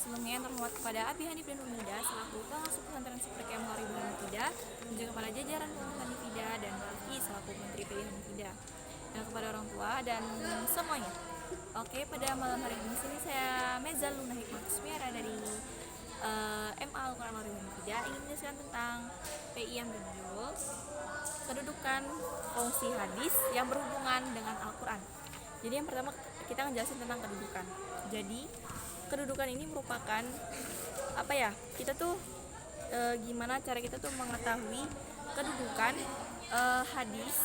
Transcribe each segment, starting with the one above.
sebelumnya yang terhormat kepada Abi Hanif dan Umida selaku pengasuh pesantren Seperti Muharib Hanifida, dan juga kepada jajaran pengurus Hanifida dan Raffi selaku menteri PI Hanifida, dan kepada orang tua dan semuanya. Oke, pada malam hari ini sini saya Mezal Luna Hikmah Kusmiara dari MA Al-Quran Muharib Hanifida ingin menjelaskan tentang PI yang berjudul kedudukan fungsi hadis yang berhubungan dengan Al-Quran. Jadi yang pertama kita ngejelasin tentang kedudukan. Jadi kedudukan ini merupakan apa ya? Kita tuh gimana cara kita tuh mengetahui kedudukan hadis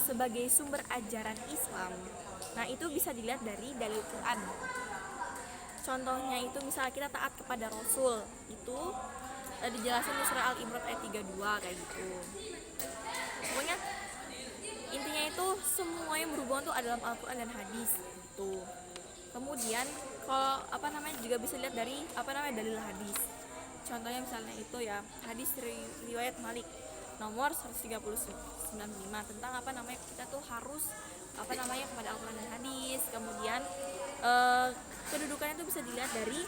sebagai sumber ajaran Islam. Nah, itu bisa dilihat dari dalil Quran. Contohnya itu misalnya kita taat kepada Rasul, itu dijelasin di surah Al-Imran ayat 32 kayak gitu. Pokoknya intinya itu semua yang berhubungan tuh dalam Al-Quran dan hadis gitu. Kemudian kalau juga bisa lihat dari dalil hadis. Contohnya misalnya itu ya hadis riwayat Malik nomor 195 tentang kita tuh harus kepada Al-Quran dan hadis. Kemudian kedudukannya itu bisa dilihat dari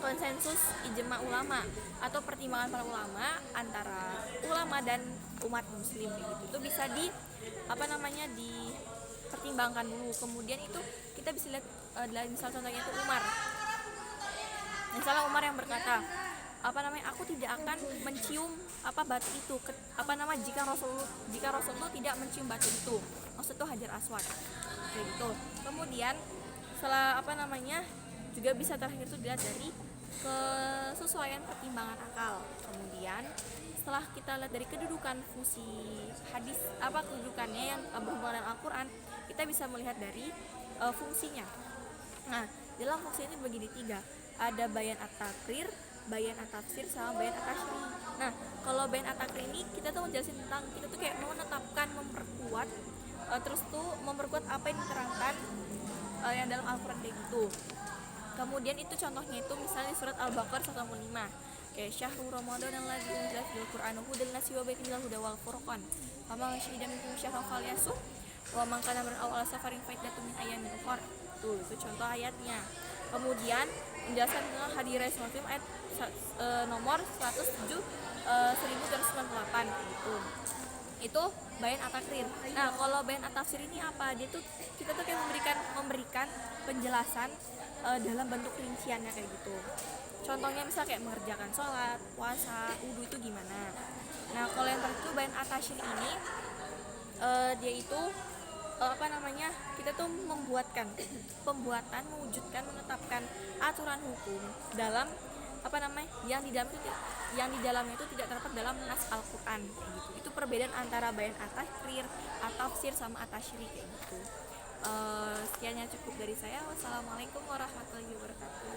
konsensus ijma ulama atau pertimbangan para ulama antara ulama dan umat muslim gitu. Itu bisa dipertimbangkan dulu. Kemudian itu kita bisa lihat misal contohnya itu Umar. Misalnya Umar yang berkata, aku tidak akan mencium batu itu jika Rasul tidak mencium batu itu. Maksud itu Hajar Aswad. Kayak gitu. Kemudian setelah juga bisa terakhir itu dilihat dari kesesuaian pertimbangan akal. Kemudian setelah kita lihat dari kedudukan fungsi hadis kedudukannya yang berhubungan dengan Al-Quran, kita bisa melihat dari fungsinya. Nah, dalam fungsi ini bagi tiga, ada bayan at-takrir, bayan at-tafsir, sama bayan at-tashri. Nah, kalau bayan at-takrir ini kita tuh menjelasin tentang kita tuh kayak menetapkan, memperkuat apa yang diterangkan yang dalam Al-Quran kayak gitu. Kemudian itu contohnya itu misalnya surat Al-Baqarah 165, kayak syahrul Ramadan alladzi unzila fil Qur'ani hudan lin-nasi wa bayyinatin minal huda wal furqan. Faman syahida minkum syahra falyasum wa man kana min awwal safarin fa iddatun min ayyamin ukhra. Itu contoh ayatnya. Kemudian menjelaskan tentang hadis Muslim ayat nomor 1098 gitu. Itu bayan at-takrir. Nah, kalau bayan at-tafsir ini apa? Dia tuh kita tuh kayak memberikan penjelasan dalam bentuk rinciannya kayak gitu. Contohnya misal kayak mengerjakan sholat, puasa, wudu itu gimana. Nah, kalau yang terakhir itu bayan at-tashri ini dia itu kita tuh mewujudkan, menetapkan aturan hukum dalam yang di dalamnya itu tidak terdapat dalam nas Al-Quran gitu. Itu perbedaan antara bayan at-takrir, at-tafsir sama at-tashri kayak gitu. Sekiannya cukup dari saya. Wassalamualaikum warahmatullahi wabarakatuh.